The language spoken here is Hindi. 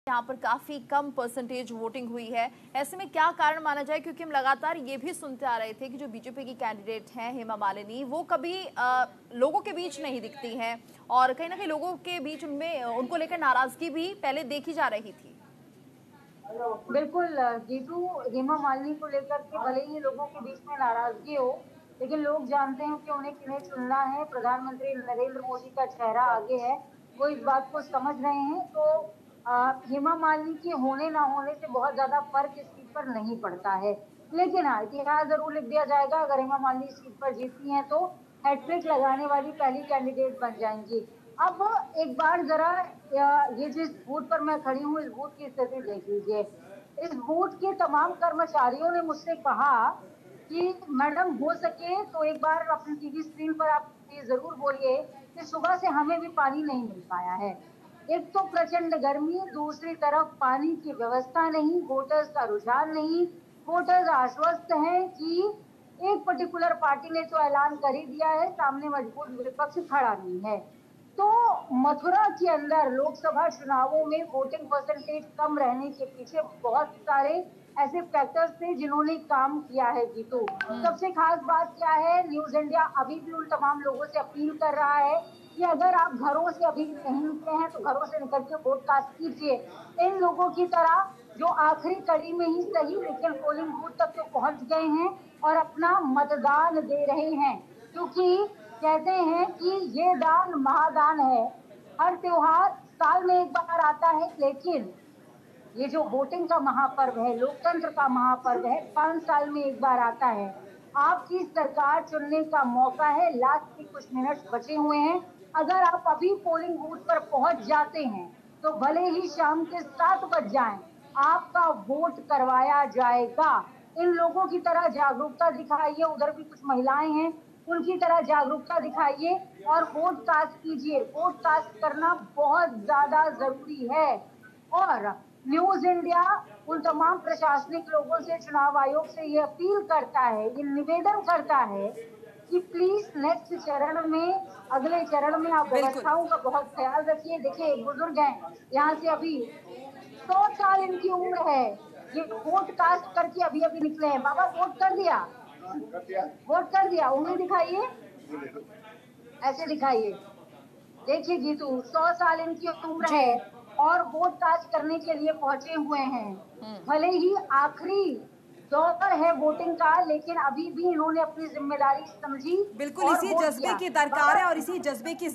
यहाँ पर काफी कम परसेंटेज वोटिंग हुई है। ऐसे में क्या कारण माना जाए, क्योंकि हम लगातार ये भी सुनते आ रहे थे कि जो बीजेपी की कैंडिडेट हैं हेमा मालिनी, वो कभी लोगों के बीच नहीं दिखती हैं और कहीं ना कहीं लोगों के बीच उनमें उनको लेकर नाराजगी भी पहले देखी जा रही थी। बिल्कुल जीतू, हेमा मालिनी को लेकर के भले ही लोगों के बीच में नाराजगी हो, लेकिन लोग जानते हैं कि उन्हें किन्हें चुनना है। प्रधानमंत्री नरेंद्र मोदी का चेहरा आगे है, वो इस बात को समझ रहे हैं। तो हेमा मालिनी के होने ना होने से बहुत ज्यादा फर्क इस सीट पर नहीं पड़ता है। लेकिन हाँ, इतिहास जरूर लिख दिया जाएगा। अगर हेमा मालिनी इस सीट पर जीतती हैं तो हैट्रिक लगाने वाली पहली कैंडिडेट बन जाएंगी। अब एक बार जरा ये जिस बूथ पर मैं खड़ी हूँ, इस बूथ की स्थिति देख लीजिए। इस बूथ के तमाम कर्मचारियों ने मुझसे कहा कि मैडम हो सके तो एक बार अपनी टीवी स्क्रीन पर आप ये जरूर बोलिए कि सुबह से हमें भी पानी नहीं मिल पाया है। एक तो प्रचंड गर्मी, दूसरी तरफ पानी की व्यवस्था नहीं, वोटर्स का रुझान नहीं। वोटर्स आश्वस्त हैं कि एक पर्टिकुलर पार्टी ने तो ऐलान कर ही दिया है, सामने मजबूत विपक्ष खड़ा नहीं है। तो मथुरा के अंदर लोकसभा चुनावों में वोटिंग परसेंटेज कम रहने के पीछे बहुत सारे ऐसे फैक्टर्स थे जिन्होंने काम किया है जीतू। सबसे खास बात क्या है, न्यूज इंडिया अभी भी उन तमाम लोगों से अपील कर रहा है कि अगर आप घरों से अभी नहीं निकले हैं तो घरों से निकल के वोट कास्ट कीजिए। इन लोगों की तरह जो आखिरी कड़ी में ही सही लेकिन पोलिंग बूथ तक तो पहुंच गए हैं और अपना मतदान दे रहे हैं। क्योंकि कहते हैं कि ये दान महादान है। हर त्योहार साल में एक बार आता है, लेकिन ये जो वोटिंग का महापर्व है, लोकतंत्र का महापर्व है, 5 साल में एक बार आता है। आपकी सरकार चुनने का मौका है, लास्ट के कुछ मिनट्स बचे हुए हैं। अगर आप अभी पोलिंग बूथ पर पहुंच जाते हैं तो भले ही शाम के 7 बज जाएं, आपका वोट करवाया जाएगा। इन लोगों की तरह जागरूकता दिखाइए, उधर भी कुछ महिलाएं हैं, उनकी तरह जागरूकता दिखाइए और वोट कास्ट कीजिए। वोट कास्ट करना बहुत ज्यादा जरूरी है। और न्यूज इंडिया उन तमाम प्रशासनिक लोगों से, चुनाव आयोग से ये अपील करता है, ये निवेदन करता है कि प्लीज नेक्स्ट चरण में, अगले चरण में आप बिल्कुल। व्यवस्थाओं का बहुत ख्याल रखिए। देखिए, बुजुर्ग हैं, यहाँ से अभी 100 साल इनकी उम्र है, ये वोट कास्ट करके अभी अभी निकले हैं। बाबा वोट कर दिया? वोट कर दिया? उंगली दिखाइए, ऐसे दिखाइए। देखिए जीतू, 100 साल इनकी उम्र जी। है और वोट कास्ट करने के लिए पहुंचे हुए हैं। भले ही आखिरी दौर है वोटिंग का, लेकिन अभी भी इन्होंने अपनी जिम्मेदारी समझी बिल्कुल और इसी वोट जज्बे दिया। की दरकार है और इसी जज्बे की